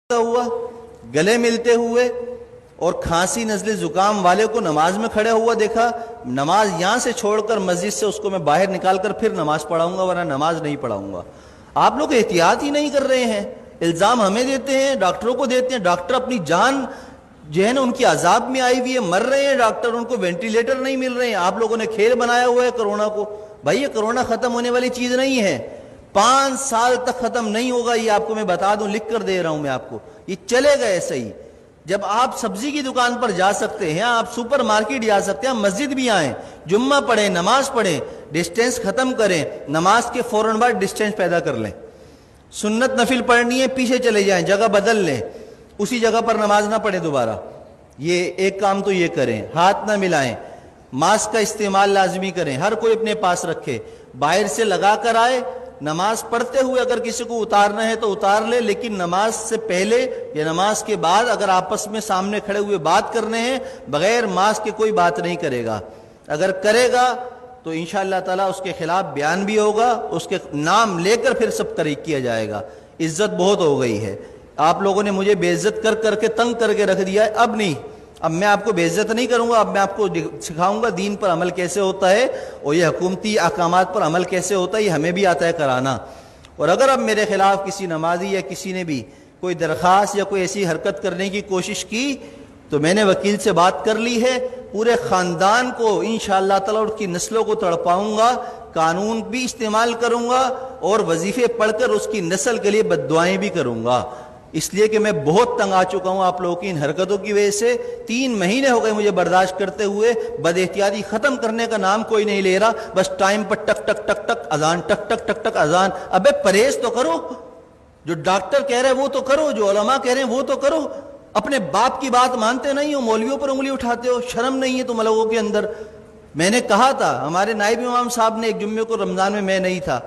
हुआ, गले मिलते हुए और खांसी नजले जुकाम वाले को नमाज में खड़े हुआ देखा, नमाज यहां से छोड़कर मस्जिद से उसको मैं बाहर निकाल कर फिर नमाज पढ़ाऊंगा, वरना नमाज नहीं पढ़ाऊंगा। आप लोग एहतियात ही नहीं कर रहे हैं, इल्जाम हमें देते हैं, डॉक्टरों को देते हैं। डॉक्टर अपनी जान जो है ना उनकी अजाब में आई हुई है, मर रहे हैं डॉक्टर, उनको वेंटिलेटर नहीं मिल रहे हैं। आप लोगों ने खेल बनाया हुआ है कोरोना को। भाई ये कोरोना खत्म होने वाली चीज नहीं है, 5 साल तक खत्म नहीं होगा, ये आपको मैं बता दूं, लिख कर दे रहा हूं मैं आपको, ये चलेगा ऐसे ही। जब आप सब्जी की दुकान पर जा सकते हैं, आप सुपर मार्केट जा सकते हैं, आप मस्जिद भी आए, जुम्मा पढ़ें, नमाज पढ़ें, डिस्टेंस खत्म करें, नमाज के फौरन बाद डिस्टेंस पैदा कर लें। सुन्नत नफिल पढ़नी है, पीछे चले जाएं, जगह बदल लें, उसी जगह पर नमाज ना पढ़े दोबारा। ये एक काम तो ये करें, हाथ ना मिलाएं, मास्क का इस्तेमाल लाजमी करें, हर कोई अपने पास रखे, बाहर से लगा कर आए। नमाज पढ़ते हुए अगर किसी को उतारना है तो उतार ले, लेकिन नमाज से पहले या नमाज के बाद अगर आपस में सामने खड़े हुए बात करने हैं, बगैर मास्क के कोई बात नहीं करेगा। अगर करेगा तो इंशाअल्लाह ताला उसके खिलाफ बयान भी होगा, उसके नाम लेकर फिर सब तरीक किया जाएगा। इज्जत बहुत हो गई है, आप लोगों ने मुझे बेइज्जत कर करके तंग करके रख दिया है। अब नहीं, अब मैं आपको बेइज्जत नहीं करूंगा, अब मैं आपको सिखाऊंगा दीन पर अमल कैसे होता है और ये हुकूमती अहकामात पर अमल कैसे होता है, ये हमें भी आता है कराना। और अगर अब मेरे खिलाफ किसी नमाजी या किसी ने भी कोई दरख्वास्त या कोई ऐसी हरकत करने की कोशिश की तो मैंने वकील से बात कर ली है, पूरे खानदान को इंशाअल्लाह ताला उसकी नस्लों को तड़पाऊंगा, कानून भी इस्तेमाल करूंगा और वजीफे पढ़कर उसकी नस्ल के लिए बद्दुआएं भी करूंगा। इसलिए कि मैं बहुत तंग आ चुका हूं आप लोगों की इन हरकतों की वजह से। 3 महीने हो गए मुझे बर्दाश्त करते हुए, बदएहतियाती खत्म करने का नाम कोई नहीं ले रहा, बस टाइम पर टक टक टक टक अजान, टक टक टक टक अजान। अबे परहेज तो करो, जो डॉक्टर कह रहे हैं वो तो करो, जो उलमा कह रहे हैं वो तो करो। अपने बाप की बात मानते नहीं हो, मौलवियों पर उंगली उठाते हो, शर्म नहीं है तुम लोगों के अंदर। मैंने कहा था, हमारे नायब इमाम साहब ने एक जुम्मे को, रमजान में मैं नहीं था,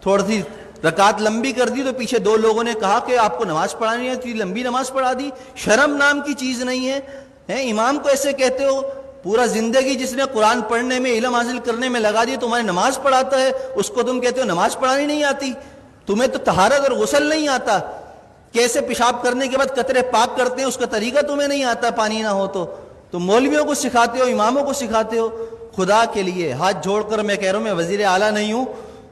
थोड़ी सी रकात लंबी कर दी तो पीछे 2 लोगों ने कहा कि आपको नमाज पढ़ानी है, तो लंबी नमाज पढ़ा दी। शर्म नाम की चीज नहीं है, इमाम को ऐसे कहते हो? पूरा जिंदगी जिसने कुरान पढ़ने में, इल्म हासिल करने में लगा दी, तुम्हारी नमाज पढ़ाता है, उसको तुम कहते हो नमाज पढ़ानी नहीं आती? तुम्हें तो तहारत और गुस्ल नहीं आता, कैसे पेशाब करने के बाद कतरे पाक करते हैं उसका तरीका तुम्हें नहीं आता, पानी ना हो तो मौलवियों को सिखाते हो, इमामों को सिखाते हो। खुदा के लिए हाथ जोड़कर मैं कह रहा हूं, मैं वजीर आला नहीं हूं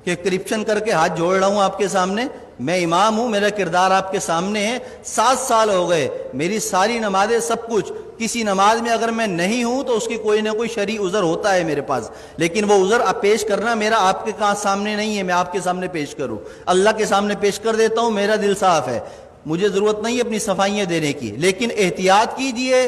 कि करप्शन करके हाथ जोड़ रहा हूं आपके सामने। मैं इमाम हूं, मेरा किरदार आपके सामने है। 7 साल हो गए, मेरी सारी नमाजें, सब कुछ, किसी नमाज में अगर मैं नहीं हूं तो उसकी कोई ना कोई शरई उज़र होता है मेरे पास, लेकिन वो उज़र पेश करना मेरा आपके सामने नहीं है, मैं आपके सामने पेश करूं, अल्लाह के सामने पेश कर देता हूं। मेरा दिल साफ है, मुझे जरूरत नहीं है अपनी सफाइयां देने की, लेकिन एहतियात कीजिए,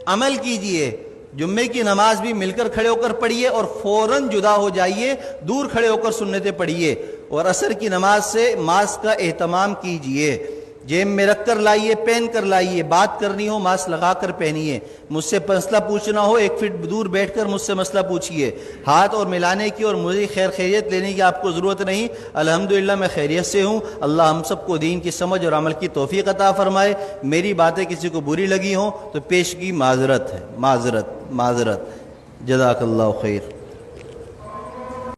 अमल कीजिए। जुम्मे की नमाज भी मिलकर खड़े होकर पढ़िए और फौरन जुदा हो जाइए, दूर खड़े होकर सुन्नतें पढ़िए। और असर की नमाज से मास्क का एहतमाम कीजिए, जेब में रख कर लाइए, पहन कर लाइए, बात करनी हो मास्क लगा कर पहनिए, मुझसे मसला पूछना हो 1 फीट दूर बैठकर मुझसे मसला पूछिए। हाथ और मिलाने की और मुझे खैर खैरियत लेने की आपको ज़रूरत नहीं, अल्हम्दुलिल्लाह मैं खैरियत से हूँ। अल्लाह हम सबको दीन की समझ और अमल की तौफीक अता फरमाए। मेरी बातें किसी को बुरी लगी हों तो पेश की माजरत है, माजरत माजरत। जज़ाकल्लाहु खैर।